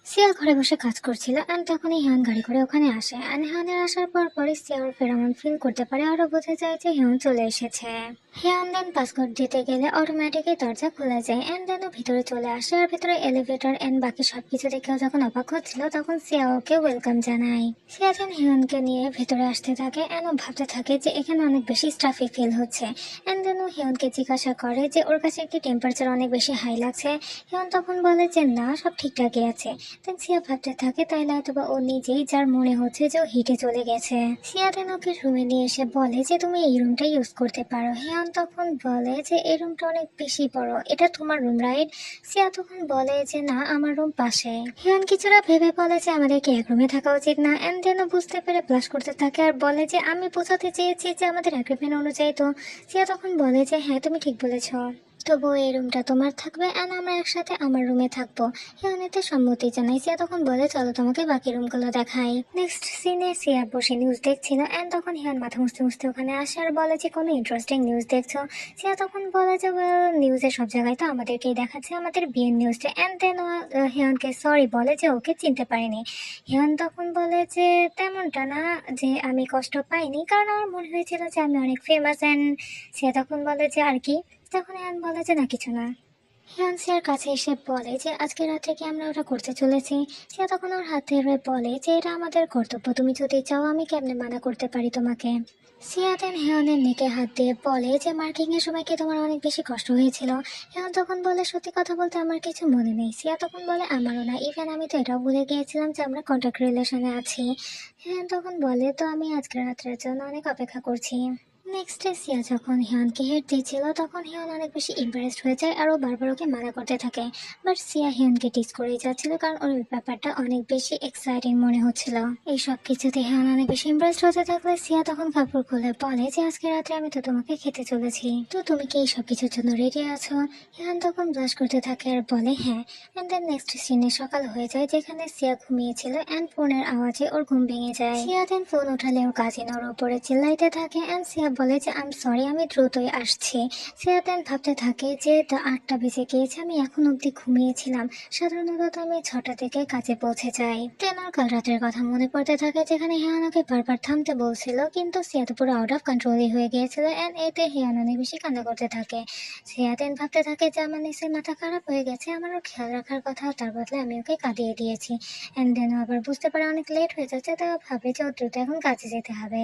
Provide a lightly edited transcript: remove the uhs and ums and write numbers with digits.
সিয়া ঘরে বসে কাজ করছিল এন্ড তখনই হিয়ন গাড়ি করে ওখানে আসে এন্ড হিয়নের আসার পর পরে সিয়া ওর ফেরোমন ফিল করতে পারে আরো বোঝা যায় যে হিয়ন চলে এসেছে। হিয়ন দেন পাসপোর্ট দিতে গেলে অটোমেটিকই দরজা খুলে যায় এন্ড দেন ও ভিতরে চলে আসে আর ভিতরে এলিভেটর এন্ড বাকি সবকিছু দেখেও যখন অবাক হচ্ছিল তখন সিয়া ওকে ওয়েলকাম জানায়। সিয়া দেন হিয়নকে নিয়ে ভেতরে আসতে থাকে এন্ড ও ভাবতে থাকে যে এখানে অনেক বেশি স্টাফি ফিল হচ্ছে এন্ড দেন ও হিয়নকে জিজ্ঞাসা করে যে ওর কাছে কি টেম্পারেচার অনেক বেশি হাই লাগছে। হিয়ন তখন বলে যে না, সব ঠিকঠাকই আছে। দেন সিয়া ভাবতে থাকে তাইলে হয়তোবা ও নিজেই যার মনে হচ্ছে যে ও হিটে চলে গেছে। সিয়া দেন ওকে রুমে নিয়ে এসে বলে যে তুমি এই রুমটা ইউজ করতে পারো। হিয়ন তখন বলে যে এই রুমটা অনেক বেশি বড়, এটা তোমার রুম রাইট? সিয়া তখন বলে যে না, আমার রুম পাশে। হিয়ন কিছুটা ভেবে বলে যে আমাদেরকে এক রুমে থাকা উচিত না এন্ড দেন বুঝতে পেরে ব্লাশ করতে থাকে আর বলে যে আমি বোঝাতে চেয়েছি যে আমাদের এগ্রিমেন্ট অনুযায়ী তো। সিয়া তখন বলে যে হ্যাঁ, তুমি ঠিক বলেছো, তবু এই রুমটা তোমার থাকবে এন্ড আমরা একসাথে আমার রুমে থাকবো। হিয়ন এতে সম্মতি জানাই। সিয়া তখন বলে চলো তোমাকে বাকি রুমগুলো দেখাই। নেক্সট সিনে সিয়া বসে নিউজ দেখছিল এন্ড তখন হিয়ন মাথা মুছতে মুছতে ওখানে আসে আর বলে যে কোনো ইন্টারেস্টিং নিউজ দেখছো? সিয়া তখন বলে যে নিউজে সব জায়গায় তো আমাদেরকেই দেখাচ্ছে, আমাদের বিয়ের নিউজটা। এন্ড দেন হিয়নকে সরি বলে যে ওকে চিনতে পারিনি। হিয়ন তখন বলে যে তেমনটা না, যে আমি কষ্ট পাইনি, কারণ আমার মনে হয়েছিল যে আমি অনেক ফেমাস। এন্ড সিয়া তখন বলে যে আর কি? তখন হিয়ান বলে যে না, কিছু না। হিয়ান সিয়ার কাছে এসে বলে যে আজকে রাত্রে কি আমরা ওটা করতে চলেছি? সিয়া তখন ওর হাত ধরে বলে যে এটা আমাদের কর্তব্য, তুমি যদি চাও আমি কেমনে মানা করতে পারি তোমাকে। সিয়া দেন হিয়নের নেকে হাত দিয়ে বলে যে মার্কিং এর সময় কি তোমার অনেক বেশি কষ্ট হয়েছিল? হিয়ন তখন বলে সত্যি কথা বলতে আমার কিছু মনে নেই। সিয়া তখন বলে আমারও না, ইভেন আমি তো এটাও ভুলে গিয়েছিলাম যে আমরা কন্ট্যাক্ট রিলেশনে আছি। হিয়ন তখন বলে তো আমি আজকে রাত্রের জন্য অনেক অপেক্ষা করছি। নেক্সট ডে সিয়া যখন হিয়নকে হেড দিচ্ছিল তখন হিয়ন অনেক বেশি ইমপ্রেসড হয়ে যায় আর ও বারবার ওকে মানা করতে থাকে। বাট সিয়া হিয়নকে টিজ করেই যাচ্ছিল কারণ ওর এই ব্যাপারটা অনেক বেশি এক্সাইটিং মনে হচ্ছিল। এই সব কিছুতে হিয়ন অনেক বেশি ইমপ্রেসড হতে থাকলে সিয়া তখন কাপড় খুলে বলে যে আজকে রাতে আমি তো তোমাকে খেতে চলেছি, তো তুমি কি এই সব কিছুর জন্য রেডি আছো? হিয়ন তখন ব্লাশ করতে থাকে আর বলে হ্যাঁ। এন্ড দেন নেক্সট সিনে সকাল হয়ে যায় যেখানে সিয়া ঘুমিয়েছিল এন্ড ফোনের আওয়াজে ওর ঘুম ভেঙে যায়। সিয়া দেন ফোন উঠালে ওর কাজিন ওর উপরে চিল্লাইতে থাকে এন্ড সিয়া বলে যে আই এম সরি, আমি দ্রুতই আসছি। সিয়া দেন ভাবতে থাকে যে 8টা বেজে গিয়েছে, আমি এখন অব্দি ঘুমিয়েছিলাম, সাধারণত তো আমি 6টা থেকে কাজে পৌঁছে যাই। দেন ওর কাল রাতের কথা মনে পড়তে থাকে যেখানে হিয়ানোকে বারবার থামতে বলছিল কিন্তু সিয়া তো পুরো আউট অফ কন্ট্রোলই হয়ে গিয়েছিল এন্ড এতে হিয়ান অনেক বেশি কান্না করতে থাকে। সিয়া দেন ভাবতে থাকে যে আমার নিশ্চয়ই মাথা খারাপ হয়ে গেছে, আমার ওর খেয়াল রাখার কথা, তার বদলে আমি ওকে কাঁদিয়ে দিয়েছি। এন্ড দেন আবার বুঝতে পারে অনেক লেট হয়ে যাচ্ছে, তো ভাবে যে ও দ্রুত এখন কাজে যেতে হবে।